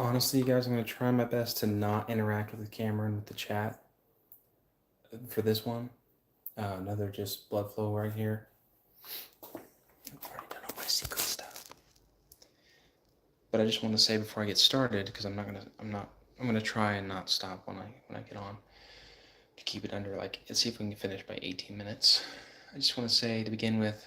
Honestly, guys, I'm going to try my best to not interact with the camera and with the chat for this one. Another just blood flow right here. I've already done all my secret stuff. But I just want to say before I get started, because I'm gonna try and not stop when I get on, to keep it under, like, let's see if we can finish by 18 minutes. I just want to say to begin with,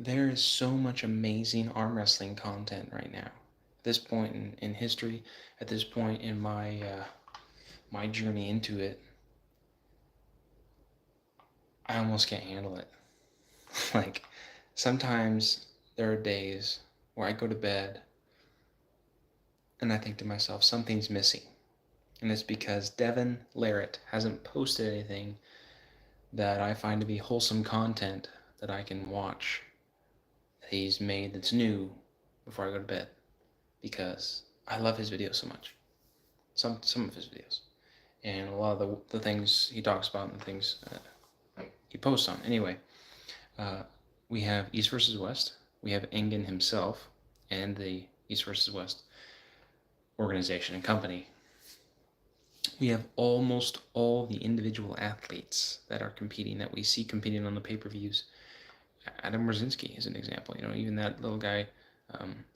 there is so much amazing arm wrestling content right now. At this point in history, at this point in my journey into it, I almost can't handle it. Like, sometimes there are days where I go to bed and I think to myself, something's missing. And it's because Devin Larratt hasn't posted anything that I find to be wholesome content that I can watch that he's made that's new before I go to bed. Because I love his videos so much. Some of his videos. And a lot of the things he talks about and the things he posts on. Anyway, we have East versus West. We have Engen himself and the East versus West organization and company. We have almost all the individual athletes that are competing, that we see competing on the pay-per-views. Adam Brzezinski is an example. You know, even that little guy,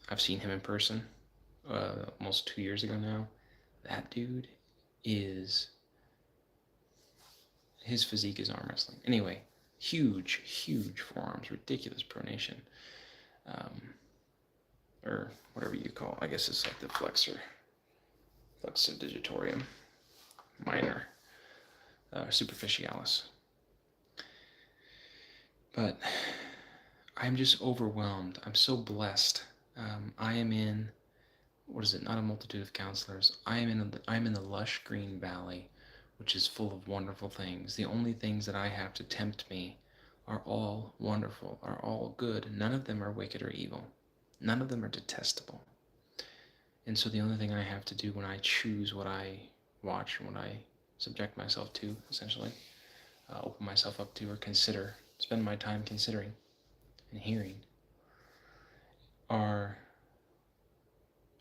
I've seen him in person almost 2 years ago now. That dude is... his physique is arm wrestling. Anyway, huge forearms, ridiculous pronation. Or whatever you call it. I guess it's like the flexor digitorum minor, superficialis. But I'm just overwhelmed. I'm so blessed. I am in, what is it? Not a multitude of counselors. I am in the lush green valley, which is full of wonderful things. The only things that I have to tempt me are all wonderful, are all good. None of them are wicked or evil. None of them are detestable. And so the only thing I have to do when I choose what I watch and what I subject myself to, essentially, open myself up to, or consider, spend my time considering and hearing, are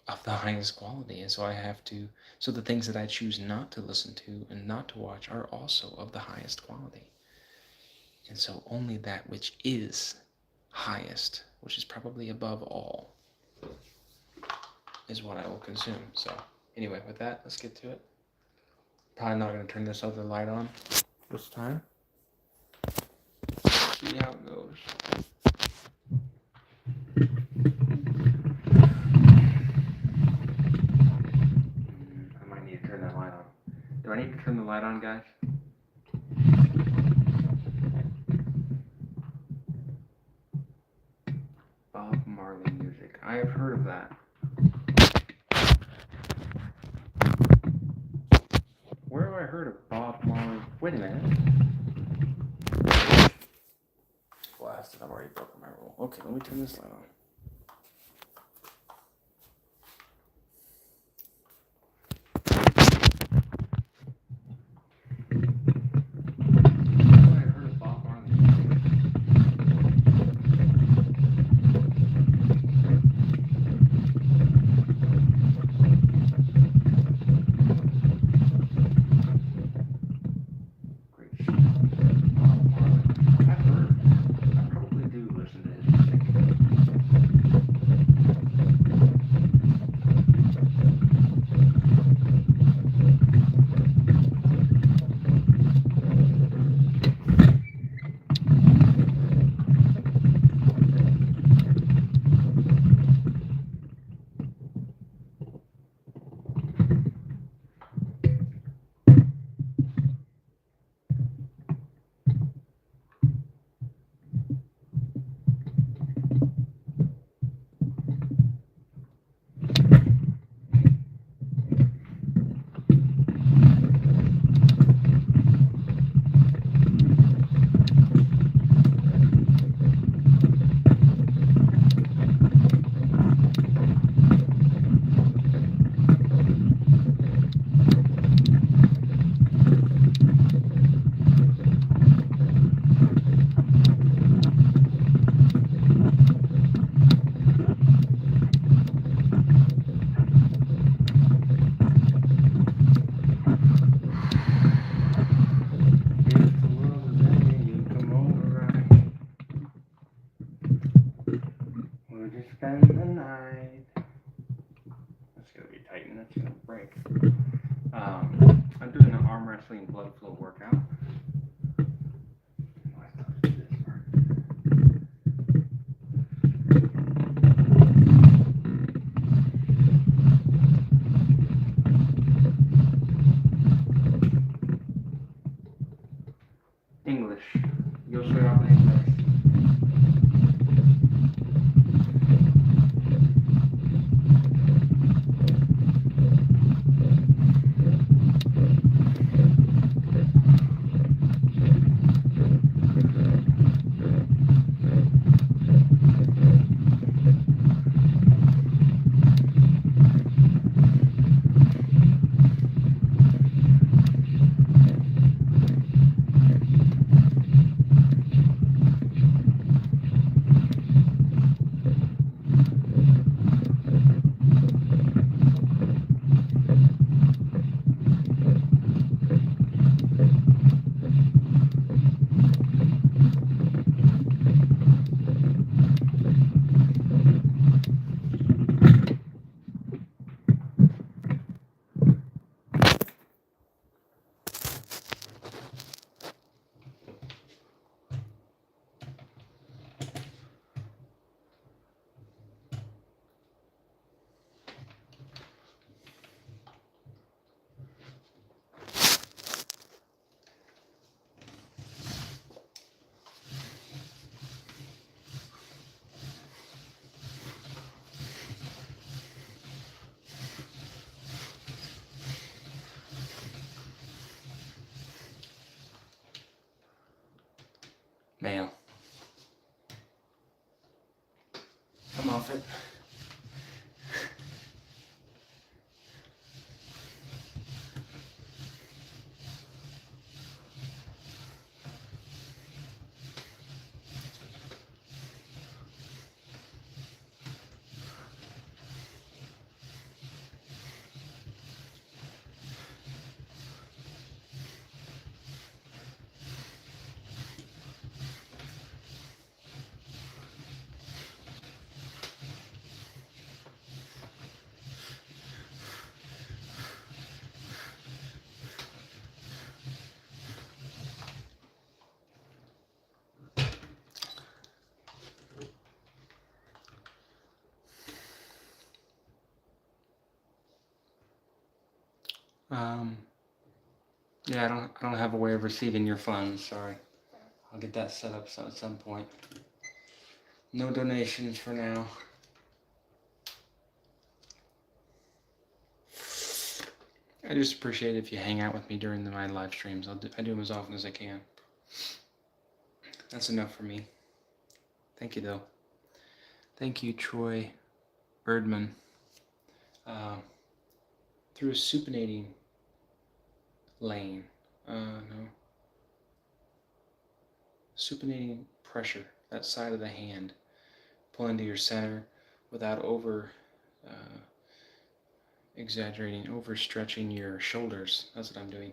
of the highest quality. And so so the things that I choose not to listen to and not to watch are also of the highest quality. And so only that which is highest, which is probably above all, is what I will consume. So anyway, with that, let's get to it. Probably not going to turn this other light on this time. See how it goes. I might need to turn that light on. Do I need to turn the light on, guys? Bob Marley music. I have heard of that. Where have I heard of Bob Marley? Wait a minute. Blasted, I've already broken my rule. Okay, let me turn this light on. to spend the night. That's gonna be tight and that's gonna break. I'm doing an arm wrestling blood flow workout. Oh, I thought I did this part. English. Yo soy habla inglés. Male. Come off it. Yeah, I don't have a way of receiving your funds. Sorry, I'll get that set up at some point. No donations for now. I just appreciate it if you hang out with me during my live streams. I do them as often as I can. That's enough for me. Thank you, though. Thank you, Troy Birdman. Through a supinating lane. No. Supinating pressure, that side of the hand. Pull into your center without exaggerating, overstretching your shoulders. That's what I'm doing.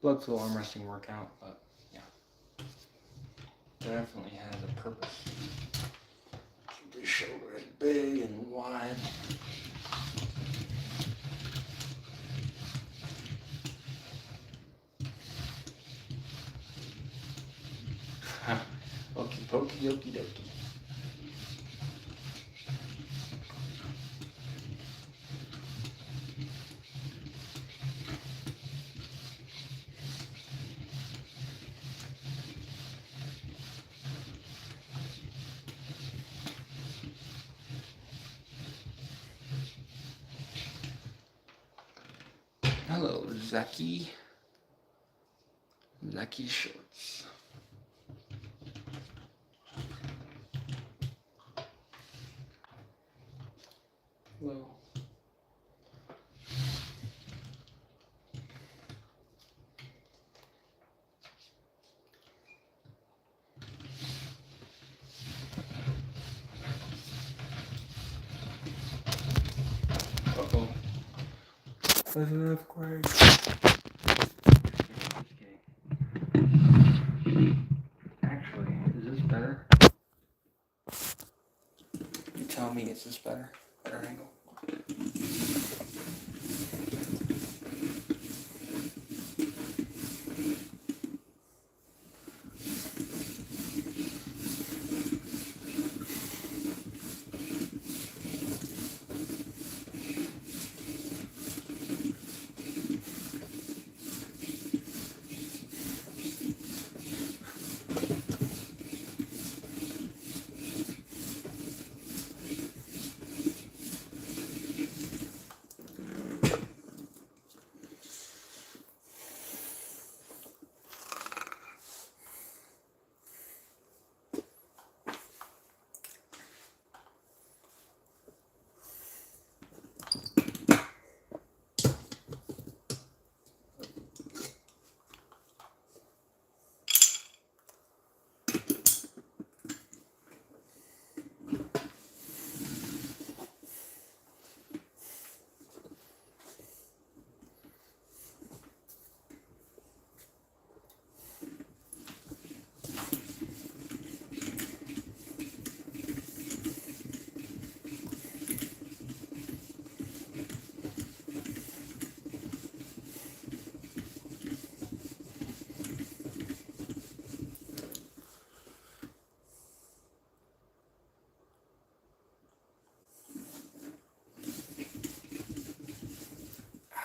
Blood flow arm wrestling workout, but yeah. Definitely has a purpose. Keep the shoulders big and wide. Okie pokey, okie dokie. Hello, Zaki. Zaki Shorts. Hello. Uh-oh. Wasn't enough quiet. Just kidding. Actually, is this better? tell me it's this better angle?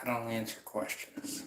I don't answer questions.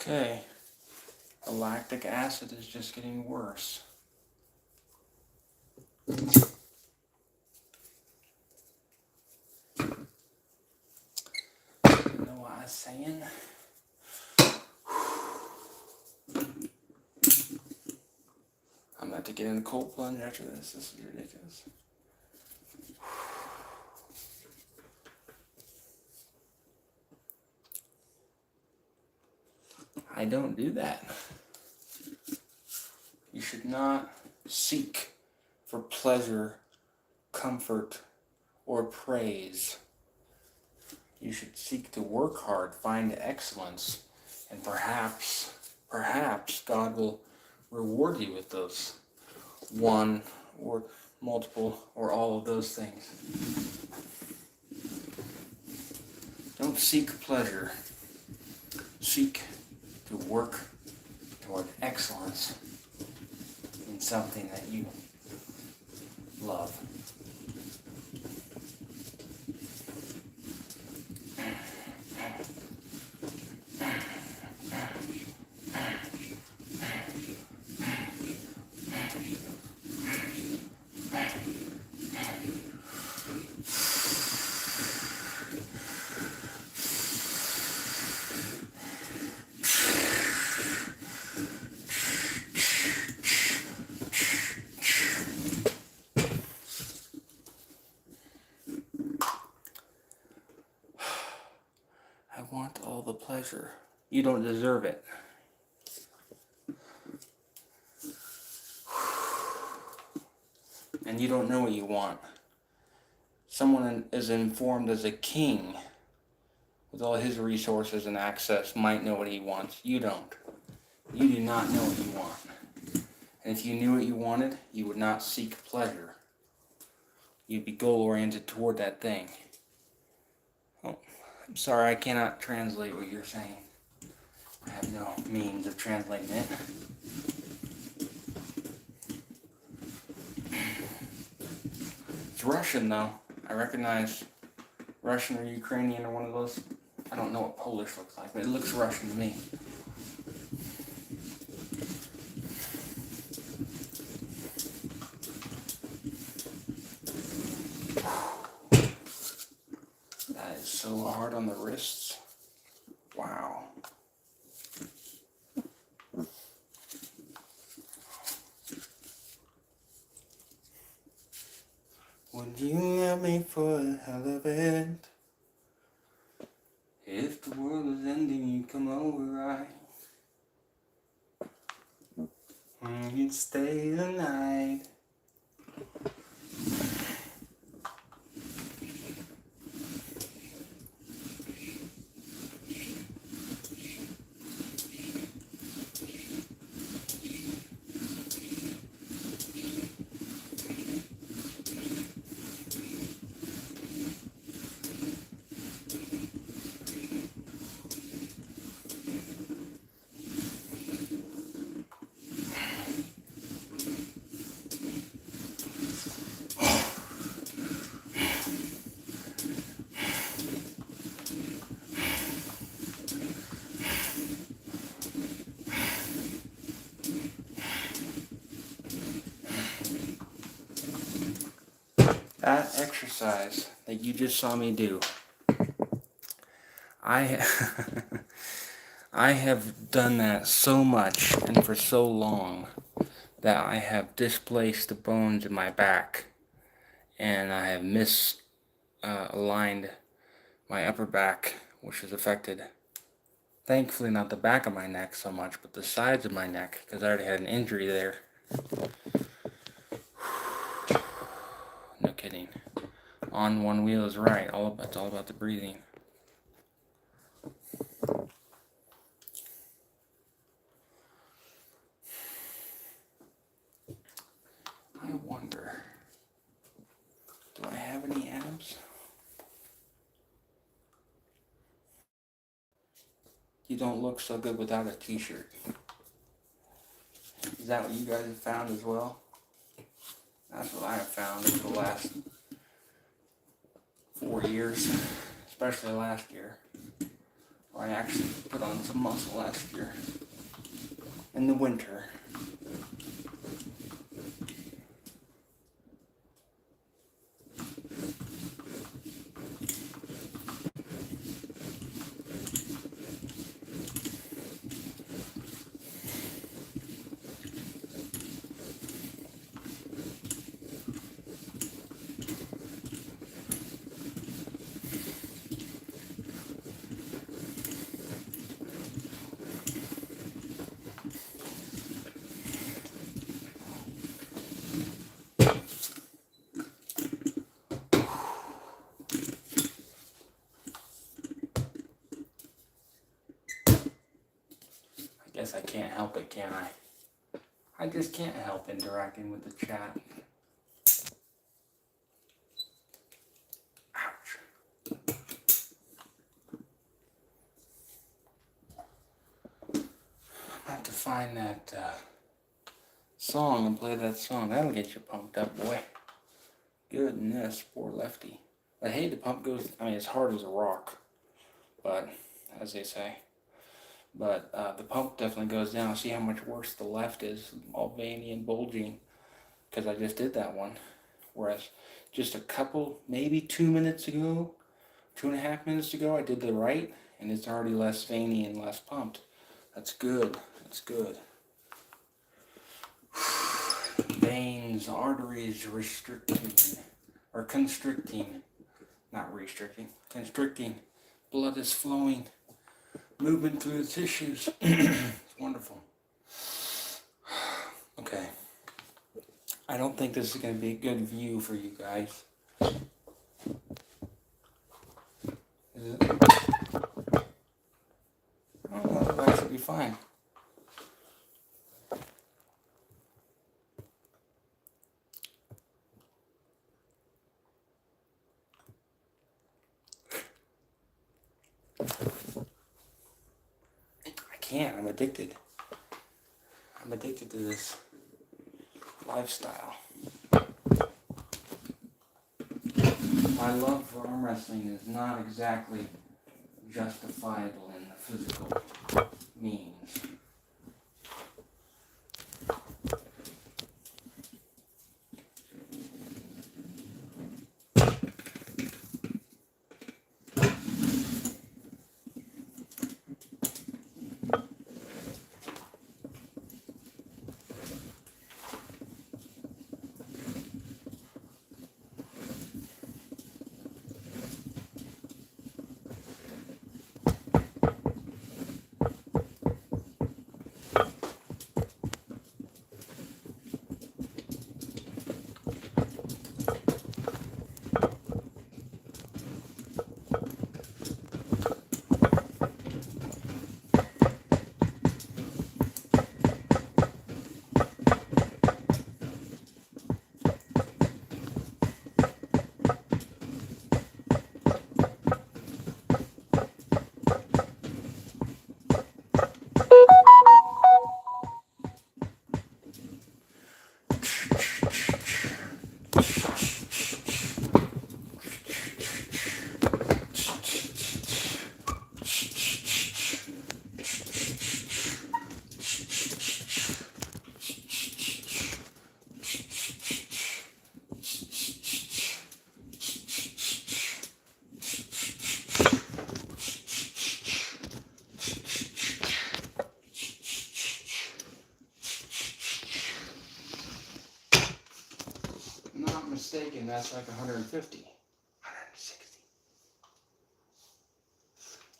Okay, the lactic acid is just getting worse. You know what I was saying? I'm about to get in the cold plunge after this. This is ridiculous. I don't do that. You should not seek for pleasure, comfort, or praise. You should seek to work hard, find excellence, and perhaps God will reward you with those one or multiple or all of those things. Don't seek pleasure. Seek to work toward excellence in something that you love. I want all the pleasure. You don't deserve it. And you don't know what you want. Someone as informed as a king with all his resources and access might know what he wants. You don't. You do not know what you want. And if you knew what you wanted, you would not seek pleasure. you'd be goal-oriented toward that thing. Oh, I'm sorry, I cannot translate what you're saying. I have no means of translating it. It's Russian, though. I recognize Russian or Ukrainian or one of those. I don't know what Polish looks like, but it looks Russian to me. That is so hard on the wrists. Wow. Would you love me for the hell of it? If the world was ending, you'd come over, right? You'd stay the night. That exercise that you just saw me do, I I have done that so much and for so long that I have displaced the bones in my back, and I have misaligned my upper back, which is affected. Thankfully, not the back of my neck so much, but the sides of my neck, because I already had an injury there. No kidding. On one wheel is right. It's all about the breathing. I wonder, do I have any abs? You don't look so good without a t-shirt. Is that what you guys have found as well? That's what I have found over the last 4 years, especially last year. I actually put on some muscle last year in the winter. I guess I can't help it, can I? I just can't help interacting with the chat. Ouch. I have to find that song and play that song. That'll get you pumped up, boy. Goodness, poor Lefty. But hey, the pump goes, I mean, it's hard as a rock, but, as they say. But the pump definitely goes down. See how much worse the left is, all veiny and bulging, because I just did that one. Whereas just a couple, maybe 2 minutes ago, 2.5 minutes ago, I did the right, and it's already less veiny and less pumped. That's good. That's good. Veins, arteries restricting, or constricting, not restricting, constricting. Blood is flowing, moving through the tissues. It's wonderful. Okay. I don't think this is going to be a good view for you guys. Is it? I don't know, that should be fine. I can't. I'm addicted. I'm addicted to this lifestyle. My love for arm wrestling is not exactly justifiable in the physical means. Not mistaken, that's like 150. 160.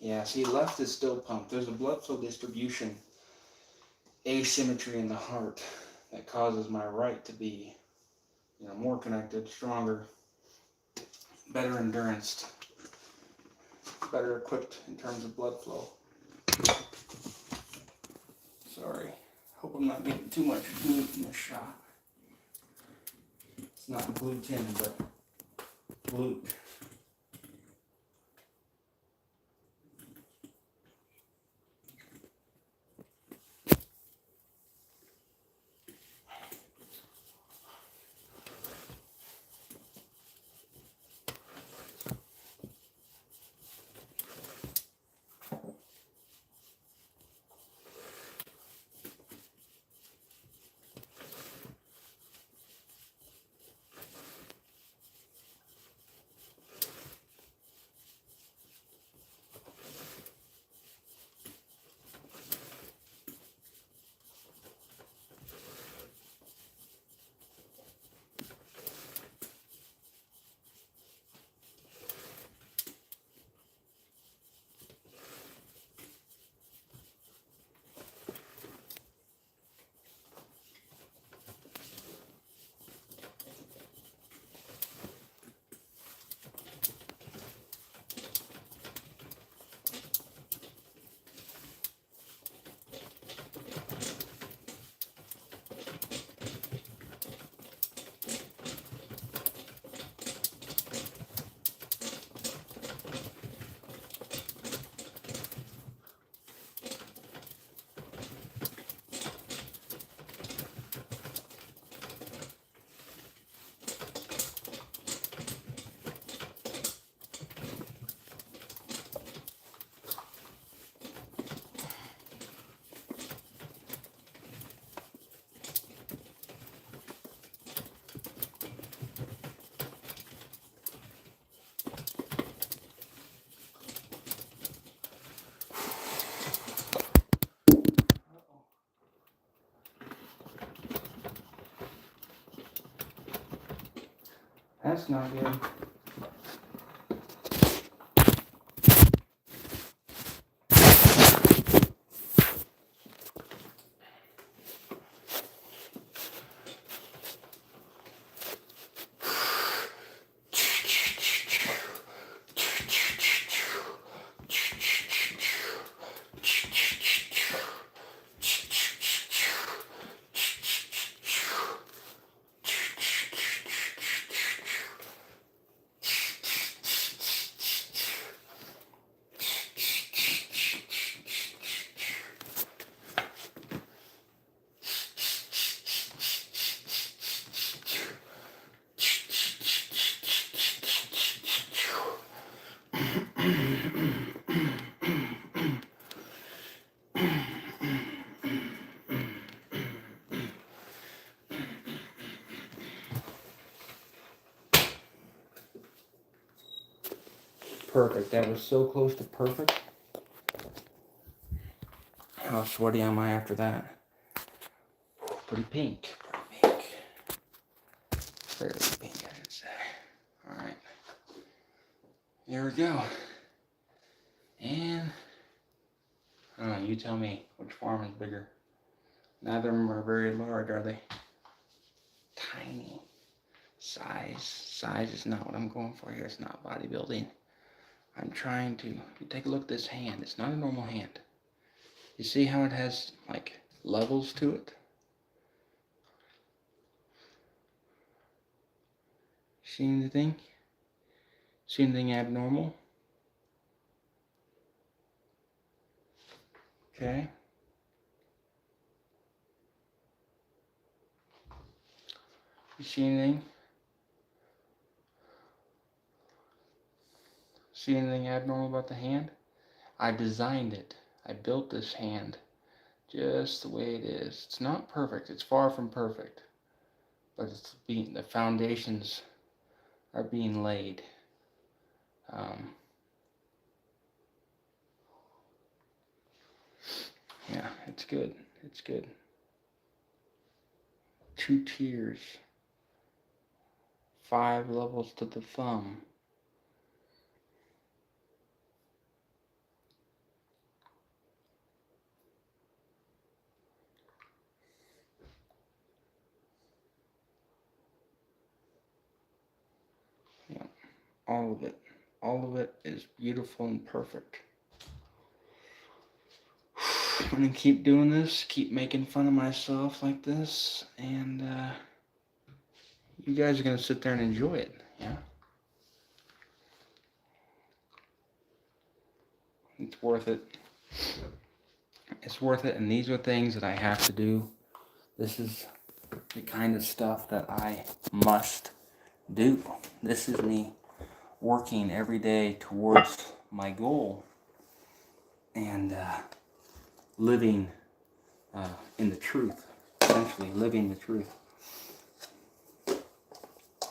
Yeah, see, left is still pumped. There's a blood flow distribution asymmetry in the heart that causes my right to be, more connected, stronger, better endurance, better equipped in terms of blood flow. Sorry. Hope I'm not getting too much glue in this shot. It's not gluten, but glute. That's not good. perfect. That was so close to perfect. How sweaty am I after that? Pretty pink. Pretty pink. Fairly pink, I should say. Alright. Here we go. And I don't know, you tell me which farm is bigger. Neither of them are very large, are they? Tiny. Size is not what I'm going for here. It's not bodybuilding. I'm trying to, you take a look at this hand. It's not a normal hand. You see how it has like levels to it? See anything? See anything abnormal? Okay. You see anything? See anything abnormal about the hand? I designed it. I built this hand just the way it is. It's not perfect. It's far from perfect. But it's being, the foundations are being laid. Yeah, it's good. It's good. 2 tiers. 5 levels to the thumb. Yeah, all of it. All of it is beautiful and perfect. I'm gonna keep doing this, keep making fun of myself like this, and you guys are gonna sit there and enjoy it, yeah? It's worth it. It's worth it, and these are things that I have to do. This is the kind of stuff that I must do. This is me working every day towards my goal and living in the truth, essentially living the truth.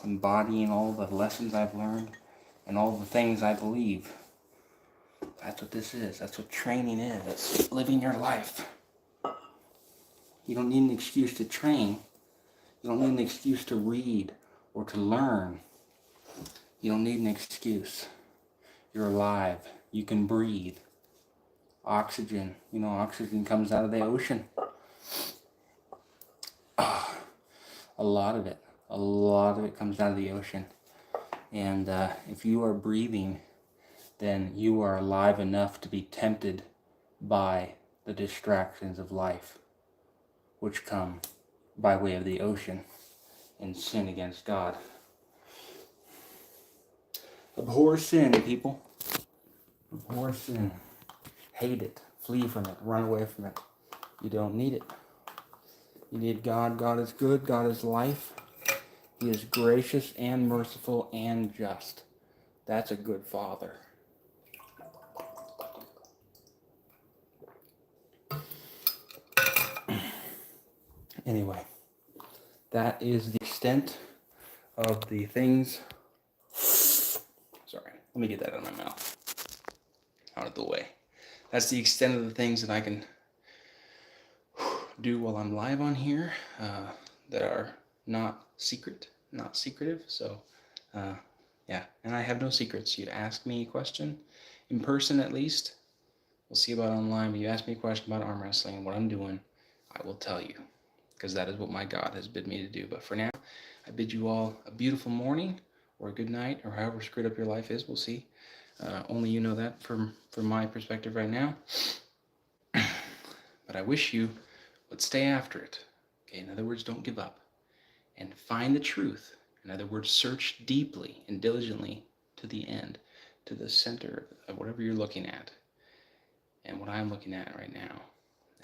Embodying all the lessons I've learned and all the things I believe. That's what this is. That's what training is. It's living your life. You don't need an excuse to train. You don't need an excuse to read or to learn. You don't need an excuse. You're alive. You can breathe. Oxygen. You know, oxygen comes out of the ocean. A lot of it comes out of the ocean. And if you are breathing, then you are alive enough to be tempted by the distractions of life, which come by way of the ocean and sin against God. Abhor sin, people. Abhor sin. Hate it. Flee from it. Run away from it. You don't need it. You need God. God is good. God is life. He is gracious and merciful and just. That's a good father. Anyway, that is the extent of the things. Sorry, let me get that out of my mouth. Out of the way. That's the extent of the things that I can do while I'm live on here that are not secret, not secretive. So, yeah, and I have no secrets. You ask me a question, in person at least. We'll see about online, but you ask me a question about arm wrestling and what I'm doing, I will tell you, because that is what my God has bid me to do. But for now, I bid you all a beautiful morning or a good night, or however screwed up your life is. We'll see. Only you know that from my perspective right now. But I wish you would stay after it. Okay, in other words, don't give up. And find the truth. In other words, search deeply and diligently to the end, to the center of whatever you're looking at. And what I'm looking at right now,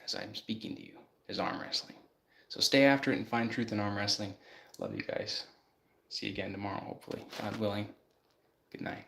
as I'm speaking to you, is arm wrestling. So stay after it and find truth in arm wrestling. Love you guys. See you again tomorrow, hopefully. God willing. Good night.